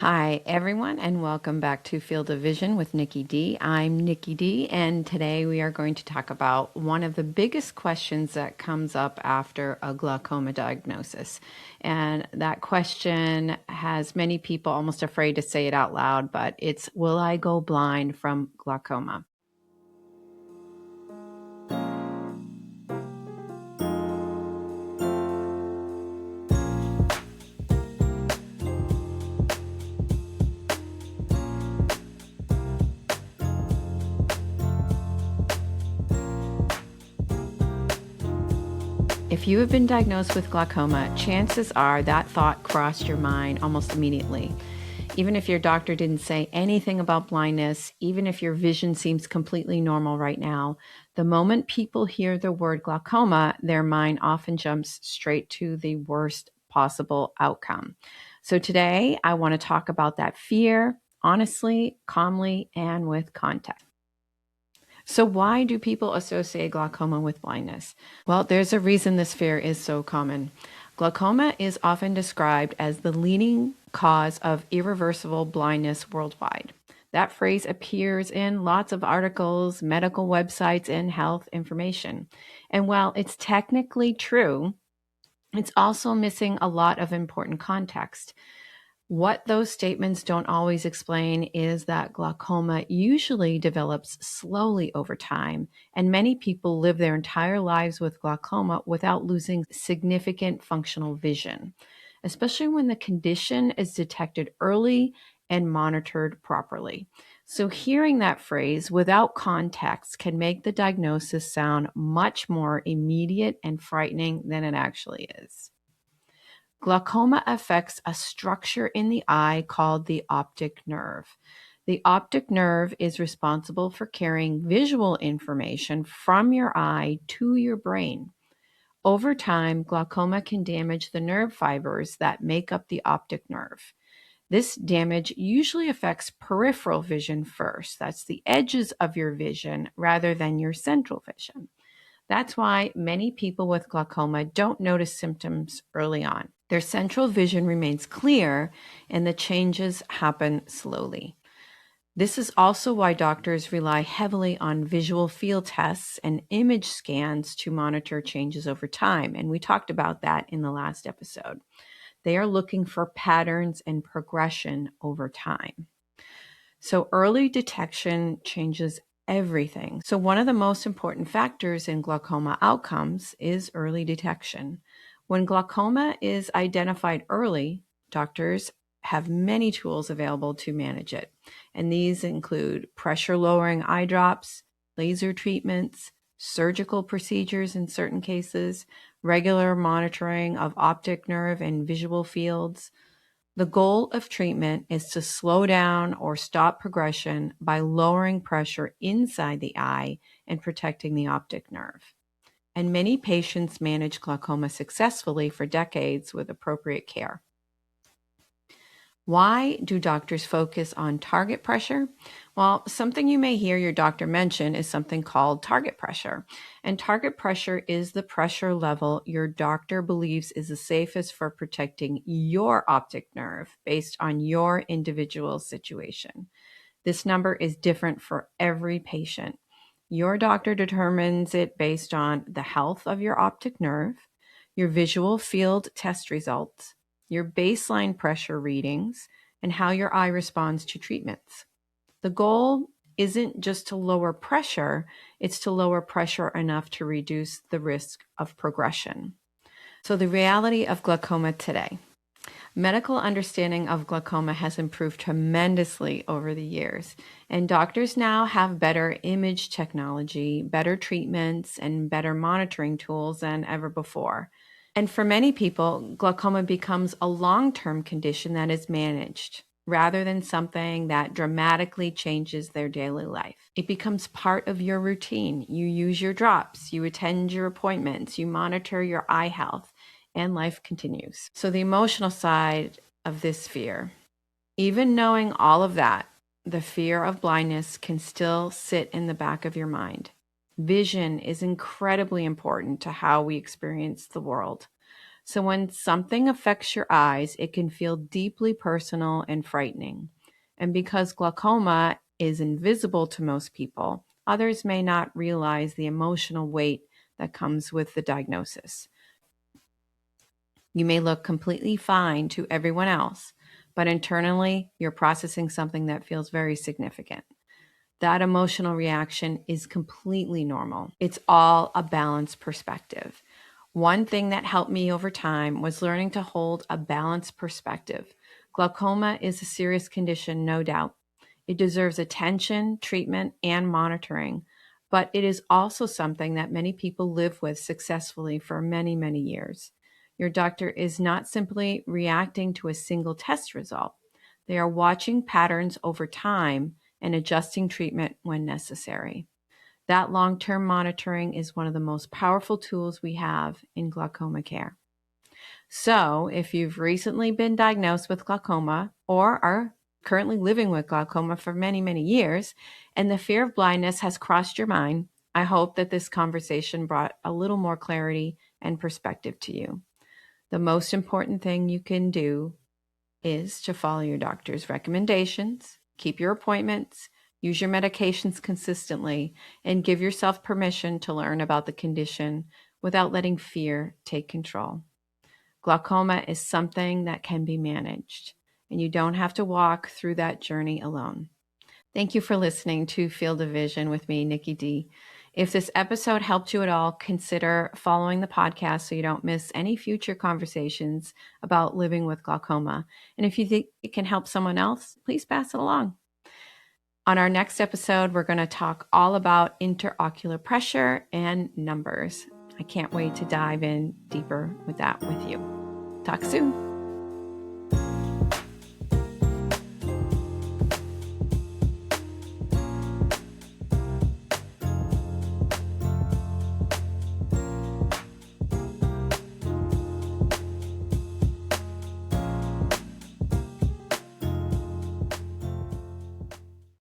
Hi, everyone, and welcome back to Field of Vision with Nikki D. I'm Nikki D, and today we are going to talk about one of the biggest questions that comes up after a glaucoma diagnosis. And that question has many people almost afraid to say it out loud, but it's, will I go blind from glaucoma? If you have been diagnosed with glaucoma, chances are that thought crossed your mind almost immediately. Even if your doctor didn't say anything about blindness, even if your vision seems completely normal right now, the moment people hear the word glaucoma, their mind often jumps straight to the worst possible outcome. So today, I want to talk about that fear, honestly, calmly, and with context. So, why do people associate glaucoma with blindness? Well, there's a reason this fear is so common. Glaucoma is often described as the leading cause of irreversible blindness worldwide. That phrase appears in lots of articles, medical websites, and health information. And while it's technically true, it's also missing a lot of important context. What those statements don't always explain is that glaucoma usually develops slowly over time, and many people live their entire lives with glaucoma without losing significant functional vision, especially when the condition is detected early and monitored properly. So, hearing that phrase without context can make the diagnosis sound much more immediate and frightening than it actually is. Glaucoma affects a structure in the eye called the optic nerve. The optic nerve is responsible for carrying visual information from your eye to your brain. Over time, glaucoma can damage the nerve fibers that make up the optic nerve. This damage usually affects peripheral vision first. That's the edges of your vision rather than your central vision. That's why many people with glaucoma don't notice symptoms early on. Their central vision remains clear and the changes happen slowly. This is also why doctors rely heavily on visual field tests and image scans to monitor changes over time. And we talked about that in the last episode. They are looking for patterns and progression over time. So early detection changes everything. So one of the most important factors in glaucoma outcomes is early detection. When glaucoma is identified early, doctors have many tools available to manage it. And these include pressure lowering eye drops, laser treatments, surgical procedures in certain cases, regular monitoring of optic nerve and visual fields. The goal of treatment is to slow down or stop progression by lowering pressure inside the eye and protecting the optic nerve. And many patients manage glaucoma successfully for decades with appropriate care. Why do doctors focus on target pressure? Well, something you may hear your doctor mention is something called target pressure. And target pressure is the pressure level your doctor believes is the safest for protecting your optic nerve based on your individual situation. This number is different for every patient. Your doctor determines it based on the health of your optic nerve, your visual field test results, your baseline pressure readings, and how your eye responds to treatments. The goal isn't just to lower pressure, it's to lower pressure enough to reduce the risk of progression. So, the reality of glaucoma today. Medical understanding of glaucoma has improved tremendously over the years, and doctors now have better image technology, better treatments, and better monitoring tools than ever before. And for many people, glaucoma becomes a long-term condition that is managed rather than something that dramatically changes their daily life. It becomes part of your routine. You use your drops, you attend your appointments, you monitor your eye health, and life continues. So the emotional side of this fear, even knowing all of that, the fear of blindness can still sit in the back of your mind. Vision is incredibly important to how we experience the world. So when something affects your eyes, it can feel deeply personal and frightening. And because glaucoma is invisible to most people, others may not realize the emotional weight that comes with the diagnosis. You may look completely fine to everyone else, but internally, you're processing something that feels very significant. That emotional reaction is completely normal. It's all a balanced perspective. One thing that helped me over time was learning to hold a balanced perspective. Glaucoma is a serious condition, no doubt. It deserves attention, treatment, and monitoring, but it is also something that many people live with successfully for many, many years. Your doctor is not simply reacting to a single test result. They are watching patterns over time and adjusting treatment when necessary. That long-term monitoring is one of the most powerful tools we have in glaucoma care. So, if you've recently been diagnosed with glaucoma or are currently living with glaucoma for many, many years, and the fear of blindness has crossed your mind, I hope that this conversation brought a little more clarity and perspective to you. The most important thing you can do is to follow your doctor's recommendations, keep your appointments, use your medications consistently, and give yourself permission to learn about the condition without letting fear take control. Glaucoma is something that can be managed, and you don't have to walk through that journey alone. Thank you for listening to Field of Vision with me, Nikki D. If this episode helped you at all, consider following the podcast so you don't miss any future conversations about living with glaucoma. And if you think it can help someone else, please pass it along. On our next episode, we're going to talk all about interocular pressure and numbers. I can't wait to dive in deeper with that with you. Talk soon.